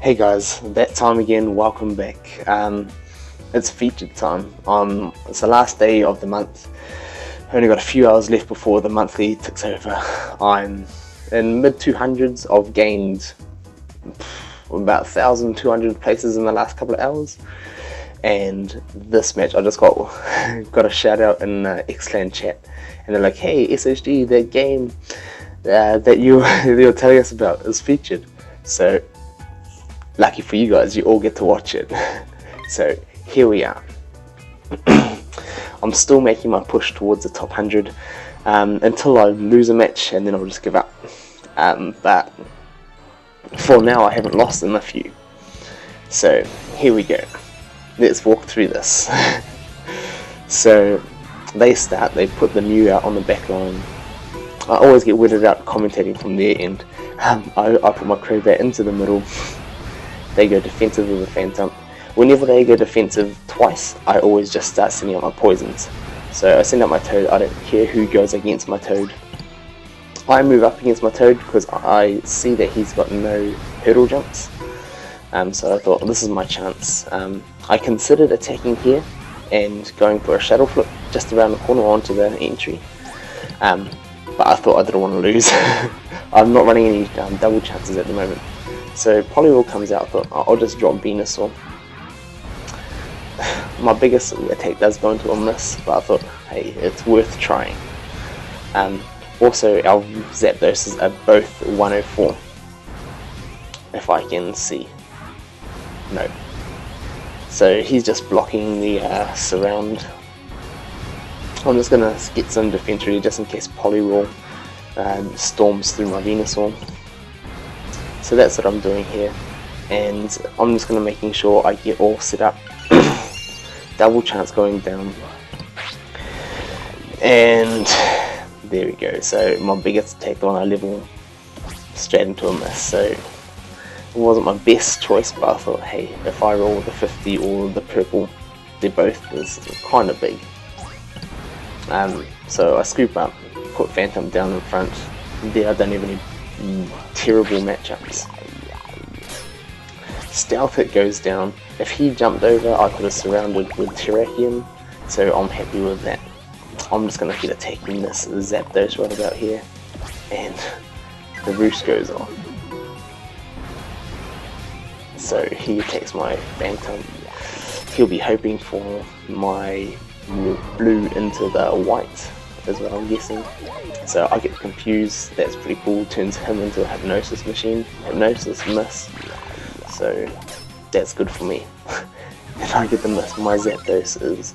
Hey guys, that time again, welcome back. It's featured time. It's the last day of the month. Only got a few hours left before the monthly ticks over. I'm in mid 200s. I've gained about 1,200 places in the last couple of hours. And this match, I just got a shout out in Xclan chat, and they're like, "Hey SHG, that game that you were telling us about is featured." So lucky for you guys, you all get to watch it. So here we are. I'm still making my push towards the top 100 until I lose a match, and then I'll just give up. But for now, I haven't lost in a few. So here we go. Let's walk through this. So they put the new out on the back line. I always get weirded out commentating from their end. I put my Crobat into the middle. They go defensive with a Phantom. Whenever they go defensive twice, I always just start sending out my poisons. So I send out my Toad. I don't care who goes against my Toad. I move up against my Toad because I see that he's got no hurdle jumps. So I thought, this is my chance. I considered attacking here and going for a Shadow Flip just around the corner onto the entry. But I thought I didn't want to lose. I'm not running any double chances at the moment. So Poliwhirl comes out. I thought I'll just drop Venusaur. My biggest attack does go into a miss, but I thought, hey, it's worth trying. Also, our Zapdoses are both 104. If I can see. No. So he's just blocking the surround. I'm just gonna get some defense ready just in case Poliwhirl storms through my Venusaur. So that's what I'm doing here, and I'm just gonna making sure I get all set up. Double chance going down, and there we go. So my biggest attack on a level straight into a miss. So it wasn't my best choice, but I thought, hey, if I roll the 50 or the purple, they're both kind of big. So I scoop up, put Phantom down in front. There I don't have any terrible matchups. Stealth Hit goes down. If he jumped over, I could have surrounded with Terrakion, so I'm happy with that. I'm just going to get attacking this Zapdos right about here, and the roost goes off. So he attacks my Phantom. He'll be hoping for my blue into the white, is what I'm guessing. So I get confused. That's pretty cool. Turns him into a Hypnosis machine. Hypnosis miss. So that's good for me. And I get the miss. My Zapdos is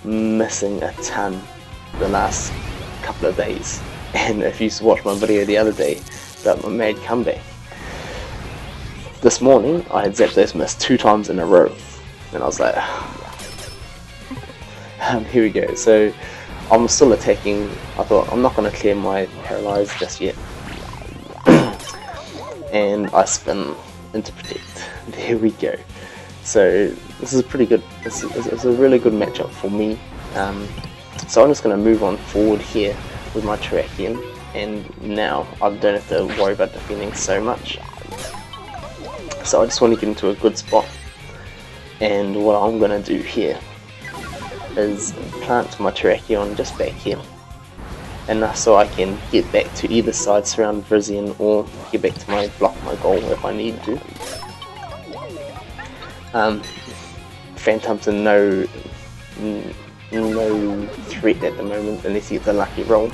missing a ton the last couple of days. And if you watched my video the other day about my mad comeback, this morning I had Zapdos miss 2 times in a row. And I was like, here we go. So I'm still attacking. I thought, I'm not going to clear my Paralyze just yet. And I spin into Protect. There we go. So this is pretty good. It's a really good matchup for me. So I'm just going to move on forward here with my Terrakion. And now I don't have to worry about defending so much. So I just want to get into a good spot. And what I'm going to do here is plant my Terrakion just back here, enough so I can get back to either side, surround Virizion, or get back to my goal if I need to. Phantom's in no threat at the moment unless he gets a lucky roll.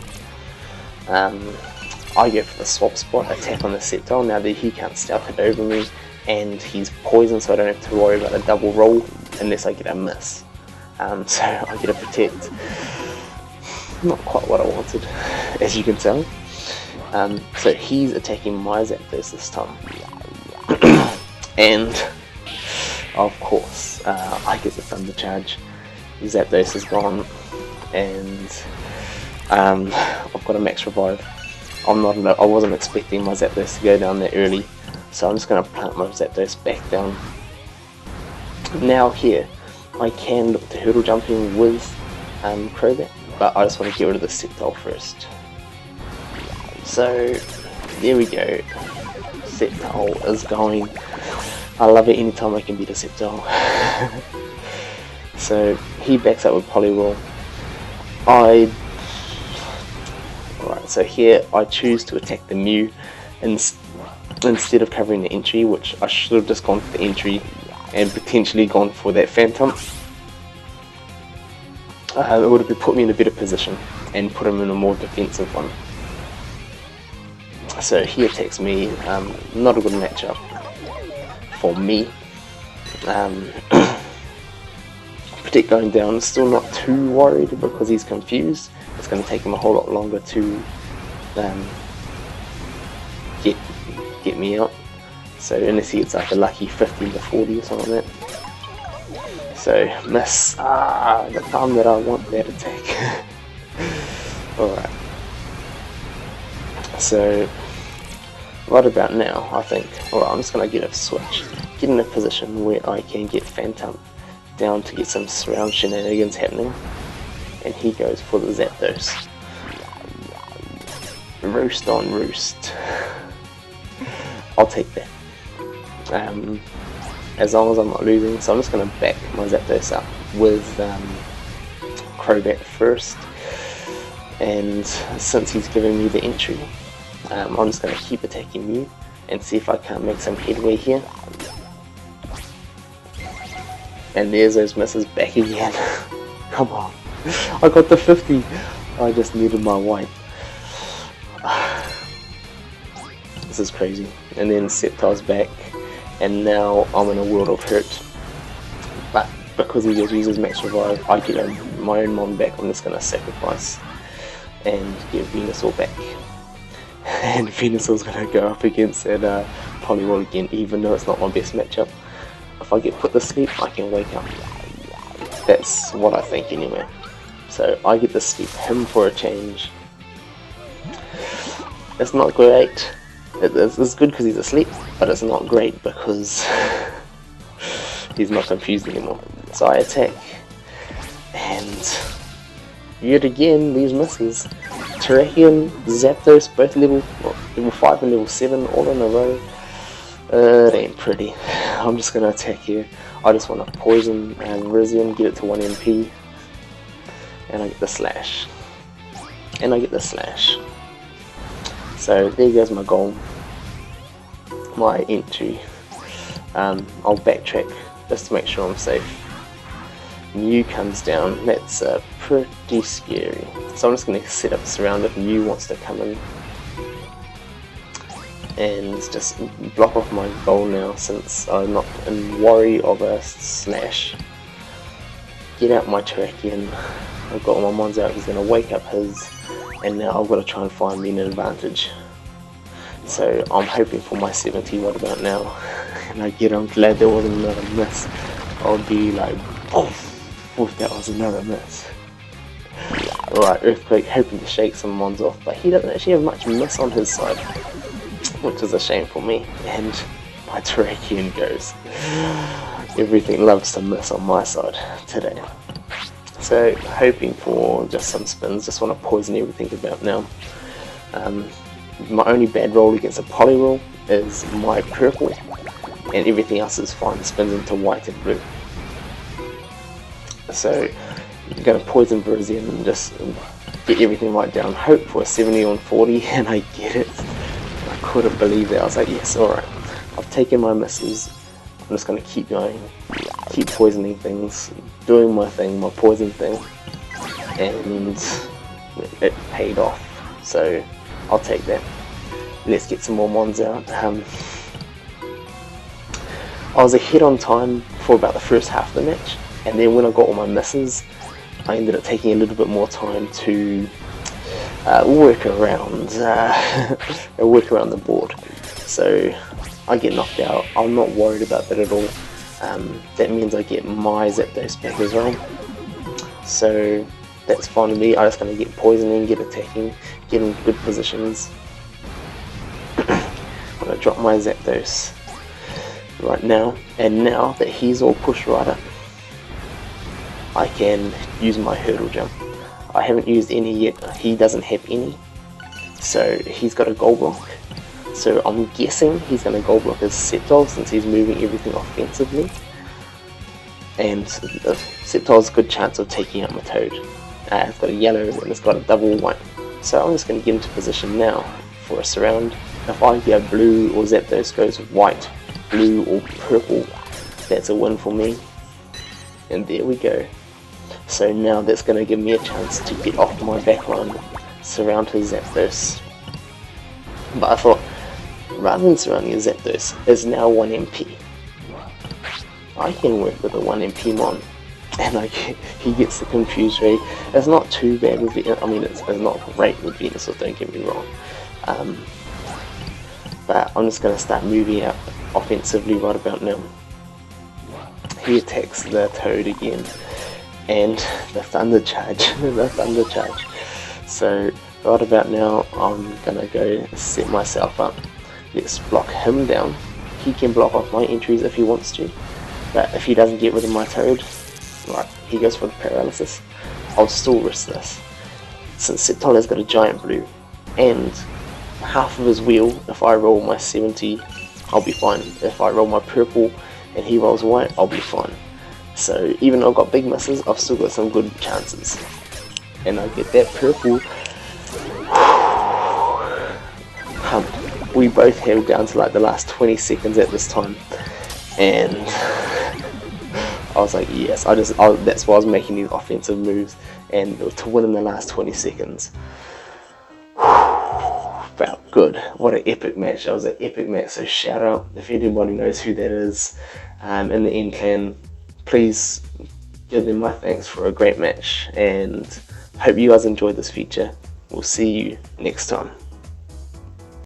I go for the swap spot, attack on the Sceptile now that he can't Stealth It over me, and he's poisoned, so I don't have to worry about a double roll unless I get a miss. So I get a Protect. Not quite what I wanted, as you can tell. So he's attacking my Zapdos this time. And of course, I get the Thunder Charge. Zapdos is gone, and I've got a max revive. I wasn't expecting my Zapdos to go down that early, so I'm just going to plant my Zapdos back down. Now here, I can look to hurdle jumping with Crobat, but I just want to get rid of the Sceptile first. So there we go. Sceptile is going I love it anytime I can beat a Sceptile. So he backs up with Poliwhirl. Alright, so here I choose to attack the Mew instead of covering the entry, which I should have just gone for the entry and potentially gone for that Phantom. It would have put me in a better position and put him in a more defensive one. So he attacks me, not a good matchup for me. Protect going down, still not too worried because he's confused. It's going to take him a whole lot longer to get me out. So unless he gets like a lucky 15 to 40 or something like that. So miss, the time that I want that attack. Alright. So right about now I think, alright, I'm just going to get a switch. Get in a position where I can get Phantom down to get some surround shenanigans happening. And he goes for the Zapdos. Roost on Roost. I'll take that. As long as I'm not losing, so I'm just going to back my Zapdos up with Crobat first, and since he's giving me the entry, I'm just going to keep attacking you and see if I can't make some headway here. And there's those misses back again. Come on, I got the 50. I just needed my white. This is crazy. And then Sceptile's back. And now I'm in a world of hurt, but because he just uses max revive, I get my own Mon back. I'm just going to sacrifice and get Venusaur back. And Venusaur's going to go up against that Poliwhirl again, even though it's not my best matchup. If I get put to sleep, I can wake up. That's what I think anyway. So I get to sleep him for a change. It's not great. It's good because he's asleep, but it's not great because he's not confused anymore. So I attack, and yet again these misses. Terrakion, Zapdos, both level 5 and level 7, all in a row. It ain't pretty. I'm just going to attack here. I just want to poison and Virizion, get it to 1 MP, and I get the slash. And I get the slash. So there goes my goal, my entry. I'll backtrack just to make sure I'm safe. Mew comes down, that's pretty scary. So I'm just going to set up surround if Mew wants to come in. And just block off my goal now since I'm not in worry of a slash. Get out my Terrakion. I've got all my mons out, he's going to wake up his. And now I've got to try and find me an advantage. So I'm hoping for my 70 what about now. And I'm glad there wasn't another miss. I'll be like, oh, that was another miss. Alright, Earthquake hoping to shake some mons off, but he doesn't actually have much miss on his side, which is a shame for me. And my Terrakion goes. Everything loves to miss on my side today. So hoping for just some spins, just want to poison everything about now. My only bad roll against a Poliwhirl is my purple, and everything else is fine, spins into white and blue. So I'm going to poison Virizion and just get everything right down, hope for a 70 on 40, and I get it. I couldn't believe it. I was like, yes, alright, I've taken my misses, I'm just going to keep going, keep poisoning things, doing my thing, my poison thing, and it paid off, so I'll take that. Let's get some more mons out. I was ahead on time for about the first half of the match, and then when I got all my misses, I ended up taking a little bit more time to work around the board. So I get knocked out. I'm not worried about that at all. That means I get my Zapdos back as well. So that's fine with me. I'm just going to get poisoning, get attacking, get in good positions. I'm going to drop my Zapdos right now, and now that he's all pushed right up, I can use my hurdle jump. I haven't used any yet, he doesn't have any, so he's got a gold block. So I'm guessing he's going to gold block his Sceptile since he's moving everything offensively. And Sceptile's a good chance of taking out my Toad. It's got a yellow and it's got a double white. So I'm just going to get into position now for a surround. If I get blue or Zapdos goes white, blue or purple, that's a win for me. And there we go. So now that's going to give me a chance to get off my backline, surround his Zapdos. But I thought, rather than surrounding his Zapdos, is now 1 MP. I can work with a 1 MP mon, and he gets the Confuse Ray. It's not too bad with Venusaur. I mean, it's not great with Venusaur, don't get me wrong. But I'm just going to start moving out offensively right about now. He attacks the Toad again, and the Thunder Charge, the Thunder Charge. So right about now, I'm going to go set myself up. Let's block him down. He can block off my entries if he wants to, but if he doesn't get rid of my Toad, right, he goes for the paralysis. I'll still risk this. Since Sceptile has got a giant blue, and half of his wheel, if I roll my 70, I'll be fine. If I roll my purple and he rolls white, I'll be fine. So even though I've got big misses, I've still got some good chances. And I get that purple. We both held down to like the last 20 seconds at this time. And I was like, yes, that's why I was making these offensive moves, and to win in the last 20 seconds. Felt good. What an epic match. That was an epic match. So shout out if anybody knows who that is in the N clan. Please give them my thanks for a great match, and hope you guys enjoyed this feature. We'll see you next time.